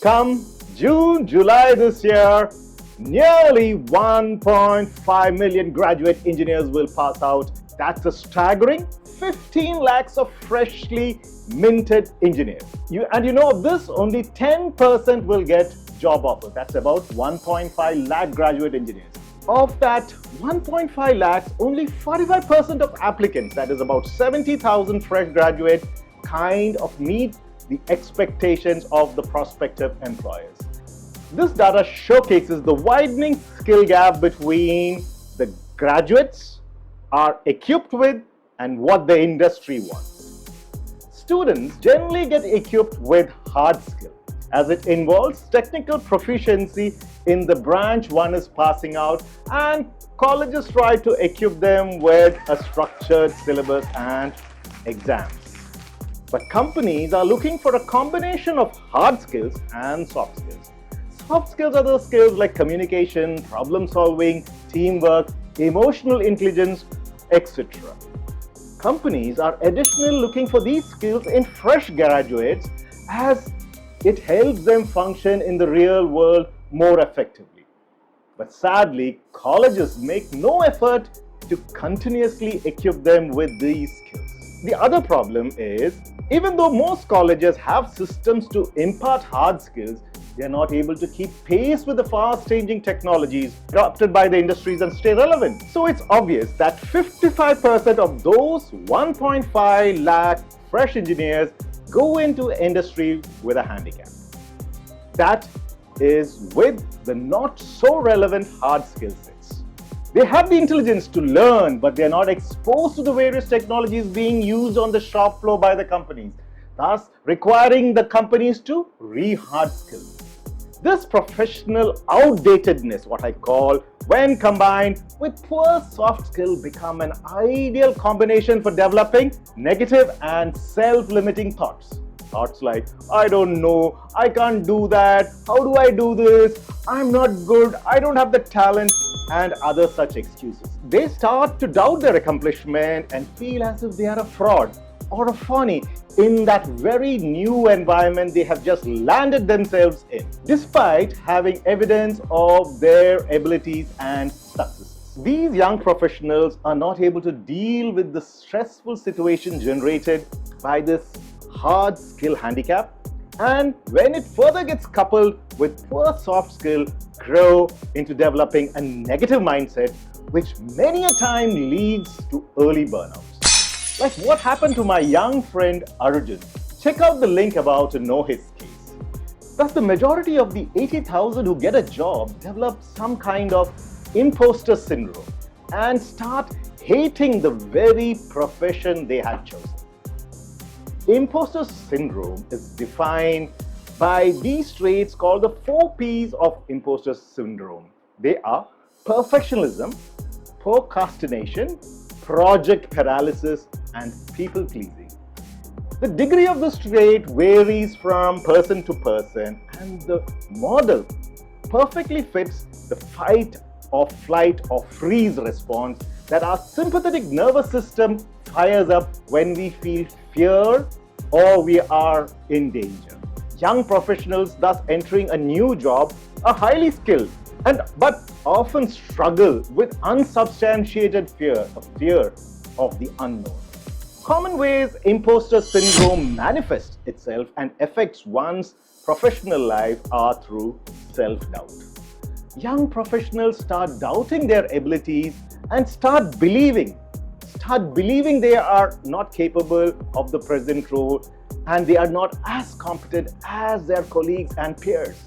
Come June, July this year, nearly 1.5 million graduate engineers will pass out. That's a staggering 15 lakhs of freshly minted engineers. And you know this, only 10% will get job offers. That's about 1.5 lakh graduate engineers. Of that 1.5 lakhs, only 45% of applicants, that is about 70,000 fresh graduates, kind of meet the expectations of the prospective employers. This data showcases the widening skill gap between the graduates are equipped with and what the industry wants. Students generally get equipped with hard skill, as it involves technical proficiency in the branch one is passing out, and colleges try to equip them with a structured syllabus and exams. But companies are looking for a combination of hard skills and soft skills. Soft skills are those skills like communication, problem solving, teamwork, emotional intelligence, etc. Companies are additionally looking for these skills in fresh graduates, as it helps them function in the real world more effectively. But sadly, colleges make no effort to continuously equip them with these skills. The other problem is, even though most colleges have systems to impart hard skills, they are not able to keep pace with the fast-changing technologies adopted by the industries and stay relevant. So it's obvious that 55% of those 1.5 lakh fresh engineers go into industry with a handicap. That is with the not so relevant hard skill sets. They have the intelligence to learn, but they are not exposed to the various technologies being used on the shop floor by the companies, thus requiring the companies to re-hard skill. This professional outdatedness, what I call, when combined with poor soft skill, become an ideal combination for developing negative and self-limiting thoughts. Thoughts like, I don't know, I can't do that, how do I do this, I'm not good, I don't have the talent, and other such excuses. They start to doubt their accomplishment and feel as if they are a fraud or a phony in that very new environment they have just landed themselves in, despite having evidence of their abilities and successes. These young professionals are not able to deal with the stressful situation generated by this hard skill handicap, and when it further gets coupled with poor soft skill, grow into developing a negative mindset, which many a time leads to early burnouts. Like what happened to my young friend Arjun. Check out the link above to know his case. Thus, the majority of the 80,000 who get a job develop some kind of imposter syndrome and start hating the very profession they had chosen. Imposter syndrome is defined by these traits called the 4 P's of imposter syndrome. They are perfectionism, procrastination, project paralysis, and people-pleasing. The degree of this trait varies from person to person, and the model perfectly fits the fight or flight or freeze response that our sympathetic nervous system fires up when we feel fear or we are in danger. Young professionals thus entering a new job are highly skilled but often struggle with unsubstantiated fear of the unknown. Common ways imposter syndrome manifests itself and affects one's professional life are through self-doubt. Young professionals start doubting their abilities and start believing they are not capable of the present role and they are not as competent as their colleagues and peers.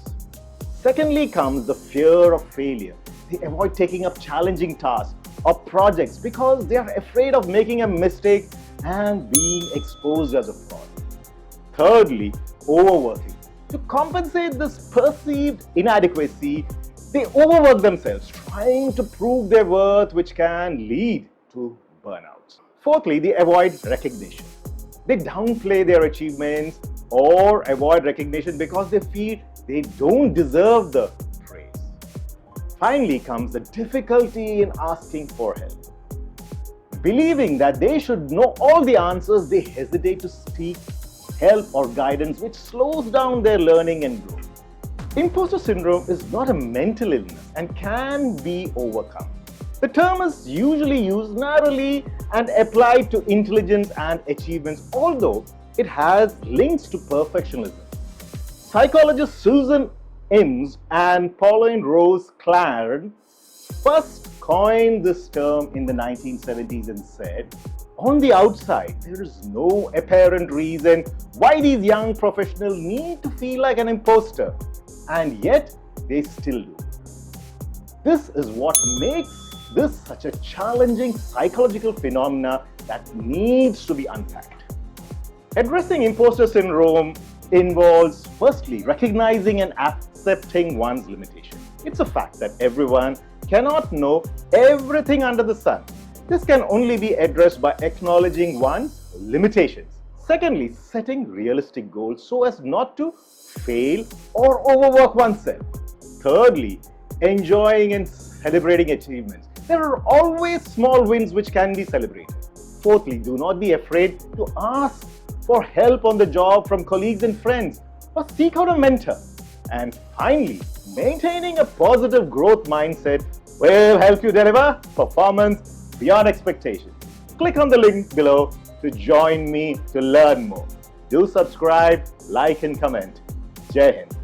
Secondly comes the fear of failure. They avoid taking up challenging tasks or projects because they are afraid of making a mistake and being exposed as a fraud. Thirdly, overworking. To compensate this perceived inadequacy, they overwork themselves, trying to prove their worth, which can lead to burnout. Fourthly, they avoid recognition. They downplay their achievements or avoid recognition because they feel they don't deserve the praise. Finally comes the difficulty in asking for help. Believing that they should know all the answers, they hesitate to seek help or guidance, which slows down their learning and growth. Imposter syndrome is not a mental illness and can be overcome. The term is usually used narrowly and applied to intelligence and achievements, although it has links to perfectionism. Psychologists Susan Imes and Pauline Rose Clark first coined this term in the 1970s and said, on the outside, there is no apparent reason why these young professionals need to feel like an imposter, and yet they still do. This is what makes this such a challenging psychological phenomena that needs to be unpacked. Addressing imposter syndrome involves firstly recognizing and accepting one's limitation. It's a fact that everyone cannot know everything under the sun. This can only be addressed by acknowledging one's limitations. Secondly, setting realistic goals so as not to fail or overwork oneself. Thirdly, enjoying and celebrating achievements. There are always small wins which can be celebrated. Fourthly, do not be afraid to ask for help on the job from colleagues and friends, or seek out a mentor. And finally, maintaining a positive growth mindset will help you deliver performance beyond expectations. Click on the link below to join me to learn more. Do subscribe, like and comment. Jai Hind.